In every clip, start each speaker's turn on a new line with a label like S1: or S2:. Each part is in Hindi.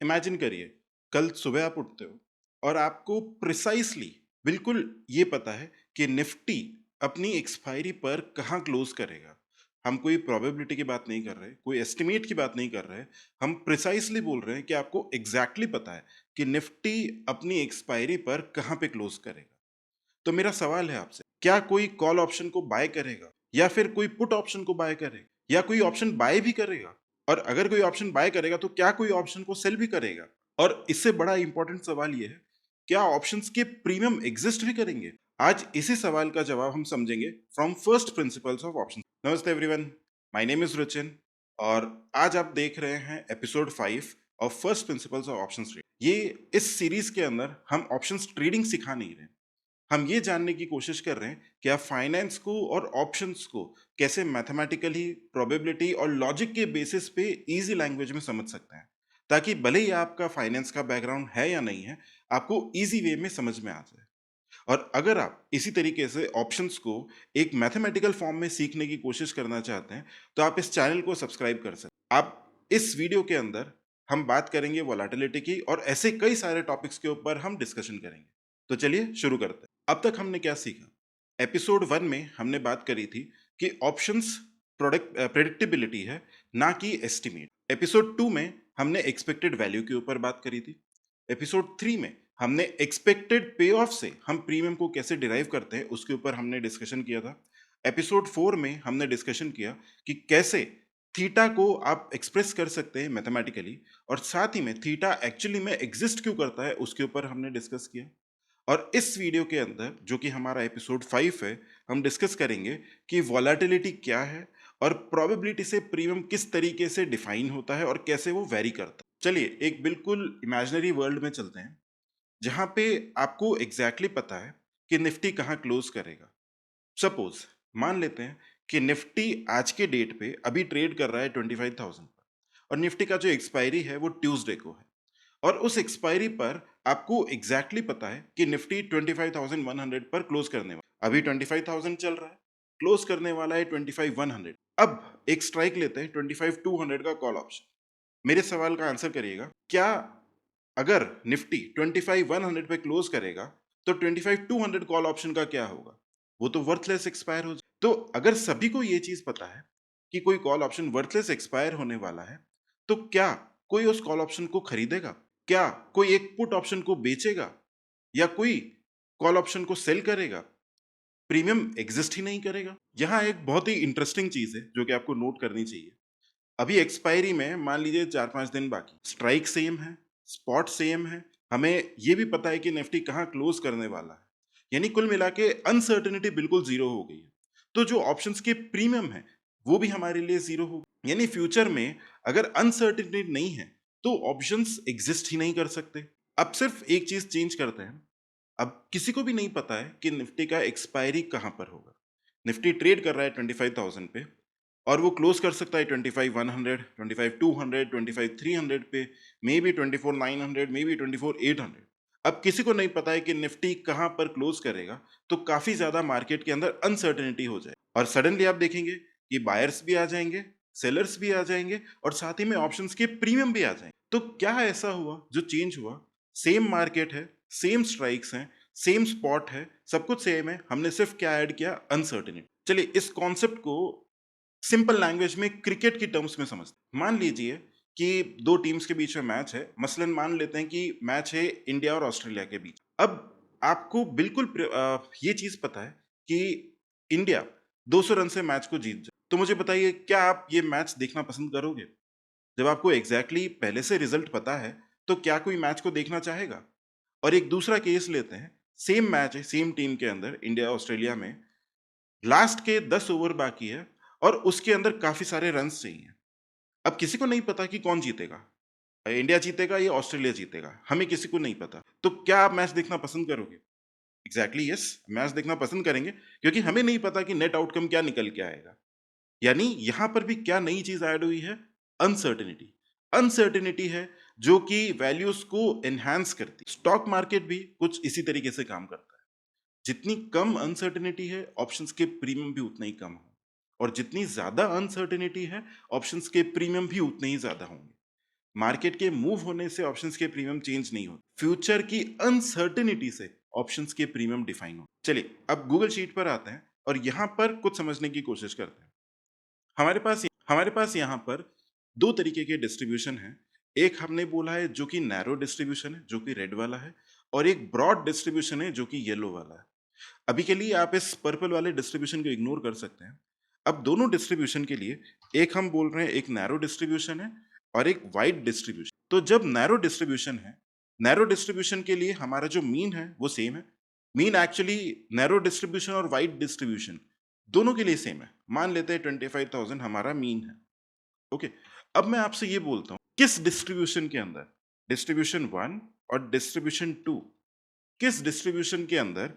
S1: इमेजिन करिए, कल सुबह आप उठते हो और आपको प्रिसाइसली बिल्कुल ये पता है कि निफ्टी अपनी एक्सपायरी पर कहाँ क्लोज करेगा। हम कोई प्रोबेबिलिटी की बात नहीं कर रहे, कोई एस्टिमेट की बात नहीं कर रहे, हम प्रिसाइसली बोल रहे हैं कि आपको एग्जैक्टली पता है कि निफ्टी अपनी एक्सपायरी पर कहाँ पे क्लोज करेगा। तो मेरा सवाल है आपसे, क्या कोई कॉल ऑप्शन को बाय करेगा या फिर कोई पुट ऑप्शन को बाय करेगा या कोई ऑप्शन बाय भी करेगा? और अगर कोई ऑप्शन बाय करेगा तो क्या कोई ऑप्शन को सेल भी करेगा? और इससे बड़ा इंपॉर्टेंट सवाल ये है, क्या ऑप्शंस के प्रीमियम एग्जिस्ट भी करेंगे? आज इसी सवाल का जवाब हम समझेंगे from first principles of option. नमस्ते everyone, my name is Ruchin और आज आप देख रहे हैं episode 5 of first principles of options trading. ये इस सीरीज के अंदर हम ऑप्शंस ट्रेडिंग सिखा नहीं रहे, हम ये जानने की कोशिश कर रहे हैं कि आप फाइनेंस को और ऑप्शंस को कैसे मैथमेटिकली, प्रोबेबिलिटी और लॉजिक के बेसिस पे इजी लैंग्वेज में समझ सकते हैं, ताकि भले ही आपका फाइनेंस का बैकग्राउंड है या नहीं है, आपको इजी वे में समझ में आ जाए। और अगर आप इसी तरीके से ऑप्शंस को एक मैथमेटिकल फॉर्म में सीखने की कोशिश करना चाहते हैं, तो आप इस चैनल को सब्सक्राइब कर सकते हैं। आप इस वीडियो के अंदर हम बात करेंगे वोलेटिलिटी की और ऐसे कई सारे टॉपिक्स के ऊपर हम डिस्कशन करेंगे। तो चलिए शुरू करते हैं। अब तक हमने क्या सीखा? एपिसोड 1 में हमने बात करी थी कि ऑप्शंस प्रोडक्ट प्रेडिक्टेबिलिटी है, ना कि एस्टिमेट। एपिसोड 2 में हमने एक्सपेक्टेड वैल्यू के ऊपर बात करी थी। एपिसोड 3 में हमने एक्सपेक्टेड पे ऑफ से हम प्रीमियम को कैसे डिराइव करते हैं उसके ऊपर हमने डिस्कशन किया था। एपिसोड 4 में हमने डिस्कशन किया कि कैसे थीटा को आप एक्सप्रेस कर सकते हैं मैथमेटिकली, और साथ ही में थीटा एक्चुअली में एग्जिस्ट क्यों करता है उसके ऊपर हमने डिस्कस किया। और इस वीडियो के अंदर जो कि हमारा एपिसोड 5 है, हम डिस्कस करेंगे कि वॉलेटिलिटी क्या है और प्रोबेबिलिटी से प्रीमियम किस तरीके से डिफाइन होता है और कैसे वो वेरी करता है। चलिए एक बिल्कुल इमेजिनरी वर्ल्ड में चलते हैं, जहां पे आपको एग्जैक्टली पता है कि निफ्टी कहाँ क्लोज करेगा। सपोज मान लेते हैं कि निफ्टी आज के डेट पे अभी ट्रेड कर रहा है 25,000 पर, और निफ्टी का जो एक्सपायरी है वो ट्यूसडे को है, और उस एक्सपायरी पर आपको एग्जैक्टली पता है कि निफ्टी 25,100 पर क्लोज करने वाला। अभी 25,000 चल रहा है, क्लोज करने वाला है 25,100। अब एक स्ट्राइक लेते हैं 25,200 का कॉल ऑप्शन। मेरे सवाल का आंसर करिएगा, क्या अगर निफ्टी 25,100 पे क्लोज करेगा तो 25,200 कॉल ऑप्शन का क्या होगा? वो तो वर्थलेस एक्सपायर हो जाए। तो अगर सभी को ये चीज पता है कि कोई कॉल ऑप्शन वर्थलेस एक्सपायर होने वाला है, तो क्या कोई उस कॉल ऑप्शन को खरीदेगा? क्या कोई एक पुट ऑप्शन को बेचेगा या कोई कॉल ऑप्शन को सेल करेगा? प्रीमियम एग्जिस्ट ही नहीं करेगा। यहाँ एक बहुत ही इंटरेस्टिंग चीज है जो कि आपको नोट करनी चाहिए। अभी एक्सपायरी में मान लीजिए 4-5 दिन बाकी, स्ट्राइक सेम है, स्पॉट सेम है, हमें ये भी पता है कि निफ्टी कहाँ क्लोज करने वाला है, यानी कुल मिला के अनसर्टेनिटी बिल्कुल जीरो हो गई है। तो जो ऑप्शंस के प्रीमियम है वो भी हमारे लिए जीरो हो, यानी फ्यूचर में अगर अनसर्टेनिटी नहीं है तो ऑप्शंस एग्जिस्ट ही नहीं कर सकते। अब सिर्फ एक चीज चेंज करते हैं, अब किसी को भी नहीं पता है कि निफ्टी का एक्सपायरी कहां पर होगा। निफ्टी ट्रेड कर रहा है 25,000 पे और वो क्लोज कर सकता है 25,100, 25,200, 25,300 पे, मे बी 24,900, मे बी 24,800। अब किसी को नहीं पता है कि निफ्टी कहां पर क्लोज करेगा, तो काफी ज्यादा मार्केट के अंदर अनसर्टेनिटी हो जाए और सडनली आप देखेंगे कि बायर्स भी आ जाएंगे, सेलर्स भी आ जाएंगे और साथ ही में ऑप्शंस के प्रीमियम भी आ जाएंगे। तो क्या ऐसा हुआ जो चेंज हुआ? सेम मार्केट है, सेम स्ट्राइक्स हैं, सेम स्पॉट है, सब कुछ सेम है, हमने सिर्फ क्या ऐड किया? अनसर्टेनिटी। चलिए इस कॉन्सेप्ट को सिंपल लैंग्वेज में क्रिकेट की टर्म्स में समझते हैं। मान लीजिए कि दो टीम्स के बीच में मैच है, मसलन मान लेते हैं कि मैच है इंडिया और ऑस्ट्रेलिया के बीच। अब आपको बिल्कुल ये चीज पता है कि इंडिया 200 रन से मैच को जीत जाए, तो मुझे बताइए क्या आप ये मैच देखना पसंद करोगे? जब आपको एग्जैक्टली पहले से रिजल्ट पता है, तो क्या कोई मैच को देखना चाहेगा? और एक दूसरा केस लेते हैं, सेम मैच है, सेम टीम के अंदर इंडिया ऑस्ट्रेलिया में, लास्ट के 10 ओवर बाकी है और उसके अंदर काफी सारे रन्स चाहिए। अब किसी को नहीं पता कि कौन जीतेगा, इंडिया जीतेगा या ऑस्ट्रेलिया जीतेगा, हमें किसी को नहीं पता। तो क्या आप मैच देखना पसंद करोगे? एग्जैक्टली यस, मैच देखना पसंद करेंगे, क्योंकि हमें नहीं पता कि नेट आउटकम क्या निकल के आएगा। यानी यहां पर भी क्या नई चीज ऐड हुई है? अनसर्टेनिटी। अनसर्टेनिटी है जो कि वैल्यूज को एनहांस करती है। स्टॉक मार्केट भी कुछ इसी तरीके से काम करता है। जितनी कम अनसर्टेनिटी है, ऑप्शंस के प्रीमियम भी उतना ही कम हो, और जितनी ज्यादा अनसर्टेनिटी है, ऑप्शंस के प्रीमियम भी उतने ही ज्यादा होंगे। मार्केट के मूव होने से ऑप्शंस के प्रीमियम चेंज नहीं होते, फ्यूचर की अनसर्टेनिटी से ऑप्शंस के प्रीमियम डिफाइन हो। चलिए अब गूगल शीट पर आते हैं और यहाँ पर कुछ समझने की कोशिश करते हैं। हमारे पास यहाँ पर दो तरीके के डिस्ट्रीब्यूशन हैं। एक हमने बोला है जो कि नैरो डिस्ट्रीब्यूशन है, जो कि रेड वाला है, और एक ब्रॉड डिस्ट्रीब्यूशन है जो कि येलो वाला है। अभी के लिए आप इस पर्पल वाले डिस्ट्रीब्यूशन को इग्नोर कर सकते हैं। अब दोनों डिस्ट्रीब्यूशन के लिए एक हम बोल रहे हैं, एक नैरो डिस्ट्रीब्यूशन है और एक वाइड डिस्ट्रीब्यूशन। तो जब नैरो डिस्ट्रीब्यूशन है, नैरो डिस्ट्रीब्यूशन के लिए हमारा जो मीन है वो सेम है। मीन एक्चुअली नैरो डिस्ट्रीब्यूशन और वाइड डिस्ट्रीब्यूशन दोनों के लिए सेम है। मान लेते हैं 25,000 हमारा मीन है। ओके, अब मैं आपसे ये बोलता हूँ किस डिस्ट्रीब्यूशन के अंदर, डिस्ट्रीब्यूशन 1 और डिस्ट्रीब्यूशन 2, किस डिस्ट्रीब्यूशन के अंदर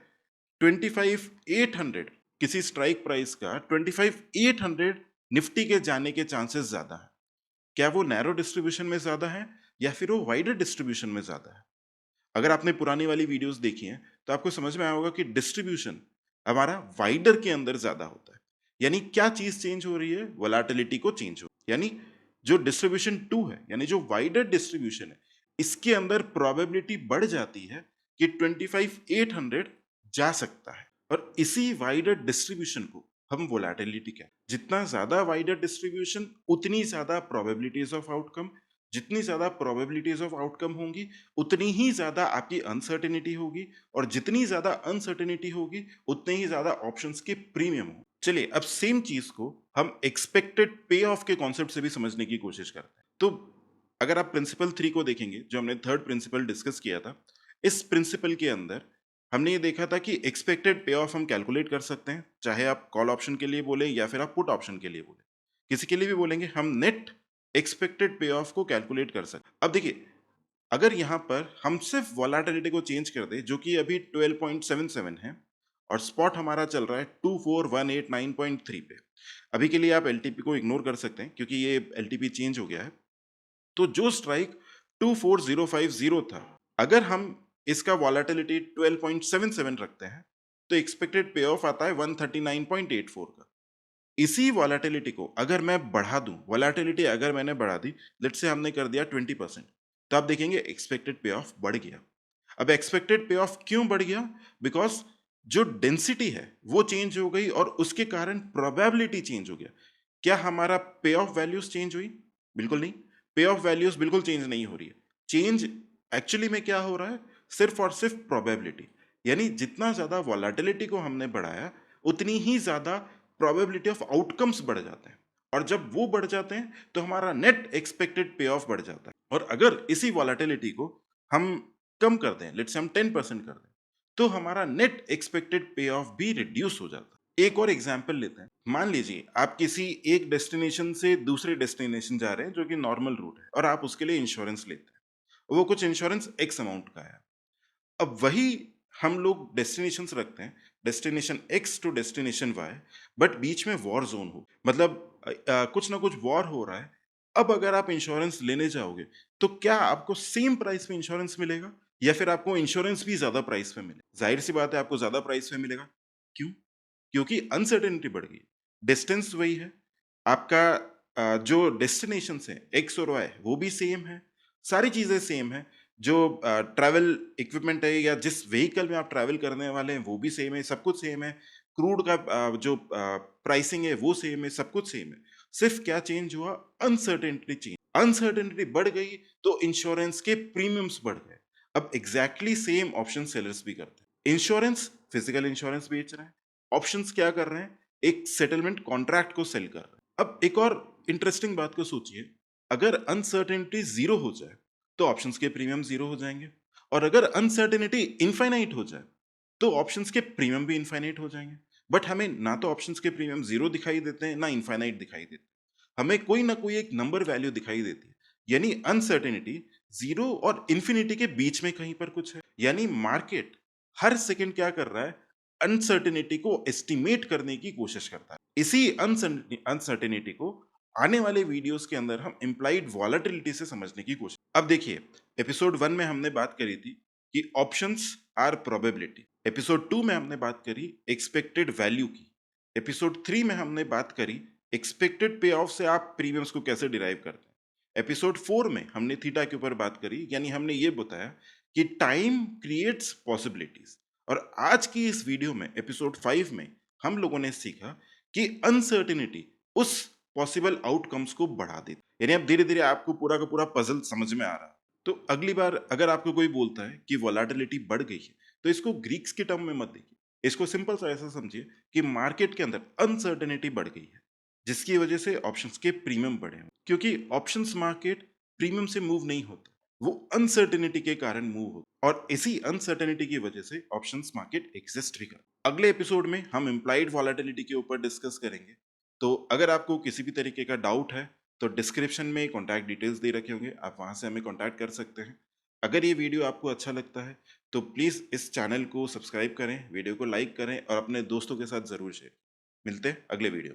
S1: 25,800 किसी स्ट्राइक प्राइस का 25,800 निफ्टी के जाने के चांसेस ज्यादा है? क्या वो नैरो डिस्ट्रीब्यूशन में ज्यादा है या फिर वो वाइडर डिस्ट्रीब्यूशन में ज्यादा है? अगर आपने पुरानी वाली वीडियोस देखी हैं तो आपको समझ में आया होगा कि डिस्ट्रीब्यूशन हमारा वाइडर के अंदर ज्यादा होता है। यानी क्या चीज चेंज हो रही है? वोलेटिलिटी को चेंज हो, यानी जो डिस्ट्रीब्यूशन 2 है, यानी जो वाइडर डिस्ट्रीब्यूशन है, इसके अंदर प्रोबेबिलिटी बढ़ जाती है कि 25,800 जा सकता है। और इसी वाइडर डिस्ट्रीब्यूशन को हम वोलेटिलिटी कहते हैं। जितना ज्यादा वाइडर डिस्ट्रीब्यूशन उतनी ज्यादा प्रोबेबिलिटीज ऑफ आउटकम, जितनी ज्यादा प्रोबेबिलिटीज ऑफ आउटकम होंगी उतनी ही ज्यादा आपकी अनसर्टेनिटी होगी, और जितनी ज्यादा अनसर्टेनिटी होगी उतने ही ज्यादा ऑप्शंस के प्रीमियम हो। चलिए अब सेम चीज को हम एक्सपेक्टेड पे ऑफ के कॉन्सेप्ट से भी समझने की कोशिश करते हैं। तो अगर आप प्रिंसिपल 3 को देखेंगे, जो हमने थर्ड प्रिंसिपल डिस्कस किया था, इस प्रिंसिपल के अंदर हमने ये देखा था कि एक्सपेक्टेड पे ऑफ हम कैलकुलेट कर सकते हैं, चाहे आप कॉल ऑप्शन के लिए बोले या फिर आप पुट ऑप्शन के लिए बोले, किसी के लिए भी बोलेंगे, हम नेट एक्सपेक्टेड पे ऑफ को कैलकुलेट कर सकते हैं। अब देखिए, अगर यहाँ पर हम सिर्फ वोलेटिलिटी को चेंज कर दे, जो कि अभी 12.77 है, और स्पॉट हमारा चल रहा है 24,189.3 पे, अभी के लिए आप एलटीपी को इग्नोर कर सकते हैं क्योंकि ये एलटीपी चेंज हो गया है। तो जो स्ट्राइक 24,050 था, अगर हम इसका वॉलेटिलिटी 12.77 रखते हैं तो एक्सपेक्टेड पे ऑफ आता है 139.84 का। इसी वॉलेटिलिटी को अगर मैं बढ़ा दूं, वॉलेटिलिटी अगर मैंने बढ़ा दी, लेट्स से हमने कर दिया 20%, तो आप देखेंगे एक्सपेक्टेड पे ऑफ बढ़ गया। अब एक्सपेक्टेड पे ऑफ क्यों बढ़ गया? बिकॉज जो डेंसिटी है वो चेंज हो गई और उसके कारण प्रोबेबिलिटी चेंज हो गया। क्या हमारा पे ऑफ वैल्यूज चेंज हुई? बिल्कुल नहीं, पे ऑफ वैल्यूज बिल्कुल चेंज नहीं हो रही है। चेंज एक्चुअली में क्या हो रहा है? सिर्फ और सिर्फ प्रोबेबिलिटी, यानी जितना ज्यादा वॉलेटिलिटी को हमने बढ़ाया उतनी ही ज्यादा प्रोबेबिलिटी ऑफ आउटकम्स बढ़ जाते हैं, और जब वो बढ़ जाते हैं तो हमारा नेट एक्सपेक्टेड पे ऑफ बढ़ जाता है। और अगर इसी वॉलेटिलिटी को हम कम कर दें, लेट्स से हम 10% कर दें, तो हमारा नेट एक्सपेक्टेड पे ऑफ भी रिड्यूस हो जाता है। एक और एग्जांपल लेते हैं। मान लीजिए आप किसी एक डेस्टिनेशन से दूसरे डेस्टिनेशन जा रहे हैं जो कि नॉर्मल रूट है, और आप उसके लिए इंश्योरेंस लेते हैं। वो कुछ इंश्योरेंस एक्स अमाउंट का है। अब वही हम लोग डेस्टिनेशंस रखते हैं, destination X to destination Y, but बीच में वॉर जोन हो, मतलब कुछ ना कुछ वॉर हो रहा है। अब अगर आप इंश्योरेंस लेने जाओगे तो क्या आपको सेम प्राइस में इंश्योरेंस मिलेगा या फिर आपको इंश्योरेंस भी ज्यादा प्राइस पे मिलेगा? जाहिर सी बात है आपको ज्यादा प्राइस पे मिलेगा। क्यों? क्योंकि अनसर्टेनिटी बढ़ गई, डिस्टेंस वही है, आपका जो डेस्टिनेशन है एक्स और वाई वो भी सेम है, सारी चीजें सेम है, जो ट्रैवल इक्विपमेंट है या जिस व्हीकल में आप ट्रैवल करने वाले हैं वो भी सेम है, सब कुछ सेम है, क्रूड का जो प्राइसिंग है वो सेम है, सब कुछ सेम है। सिर्फ क्या चेंज हुआ? अनसर्टेनिटी चेंज, अनसर्टेनिटी बढ़ गई तो इंश्योरेंस के प्रीमियम्स बढ़ गए। अब एग्जैक्टली सेम ऑप्शन सेलर्स भी करते हैं। इंश्योरेंस फिजिकल इंश्योरेंस बेच रहे हैं, ऑप्शंस क्या कर रहे हैं? एक सेटलमेंट कॉन्ट्रैक्ट को सेल कर रहे हैं। अब एक और इंटरेस्टिंग बात को सोचिए, अगर अनसर्टेनिटी जीरो हो जाए तो ऑप्शंस के प्रीमियम जीरो हो जाएंगे, और अगर अनसर्टेनिटी इनफाइनाइट हो जाए तो ऑप्शंस के प्रीमियम भी इनफाइनाइट हो जाएंगे। बट हमें ना तो ऑप्शंस के प्रीमियम जीरो दिखाई देते हैं ना इनफाइनाइट दिखाई देते हैं, हमें कोई ना कोई एक नंबर वैल्यू दिखाई देती है। यानी अनसर्टेनिटी जीरो और इन्फिनिटी के बीच में कहीं पर कुछ है। यानी मार्केट हर सेकंड क्या कर रहा है? अनसर्टेनिटी को एस्टिमेट करने की कोशिश करता है। इसी अनसर्टेनिटी को आने वाले वीडियोस के अंदर हम इम्प्लाइड वॉलेटिलिटी से समझने की कोशिश। अब देखिए, एपिसोड 1 में हमने बात करी थी कि ऑप्शंस आर प्रोबेबिलिटी, एपिसोड 2 में हमने बात करी एक्सपेक्टेड वैल्यू की, एपिसोड 3 में हमने बात करी एक्सपेक्टेड पे ऑफ से आप प्रीमियम्स को कैसे डिराइव करते हैं, एपिसोड 4 में हमने थीटा के ऊपर बात करी, यानी हमने ये बताया कि टाइम क्रिएट्स पॉसिबिलिटीज। और आज की इस वीडियो में एपिसोड 5 में हम लोगों ने सीखा कि अनसर्टेनिटी उस पॉसिबल आउटकम्स को बढ़ा देती, यानी अब धीरे धीरे आपको पूरा का पूरा पजल समझ में आ रहा है। तो अगली बार अगर आपको कोई बोलता है कि वोलाटिलिटी बढ़ गई है, तो इसको ग्रीक्स के टर्म में मत देखिए, इसको सिंपल सा ऐसा समझिए कि मार्केट के अंदर अनसर्टेनिटी बढ़ गई है, जिसकी वजह से ऑप्शंस के प्रीमियम बढ़े हैं। क्योंकि ऑप्शंस मार्केट प्रीमियम से मूव नहीं होता, वो अनसर्टेनिटी के कारण मूव होता, और इसी अनसर्टेनिटी की वजह से ऑप्शंस मार्केट एग्जिस्ट भी करता। अगले एपिसोड में हम इम्प्लाइड वॉलेटिलिटी के ऊपर डिस्कस करेंगे। तो अगर आपको किसी भी तरीके का डाउट है तो डिस्क्रिप्शन में कॉन्टैक्ट डिटेल्स दे रखे होंगे, आप वहां से हमें कॉन्टैक्ट कर सकते हैं। अगर ये वीडियो आपको अच्छा लगता है तो प्लीज़ इस चैनल को सब्सक्राइब करें, वीडियो को लाइक करें और अपने दोस्तों के साथ ज़रूर शेयर। मिलते हैं अगले वीडियो।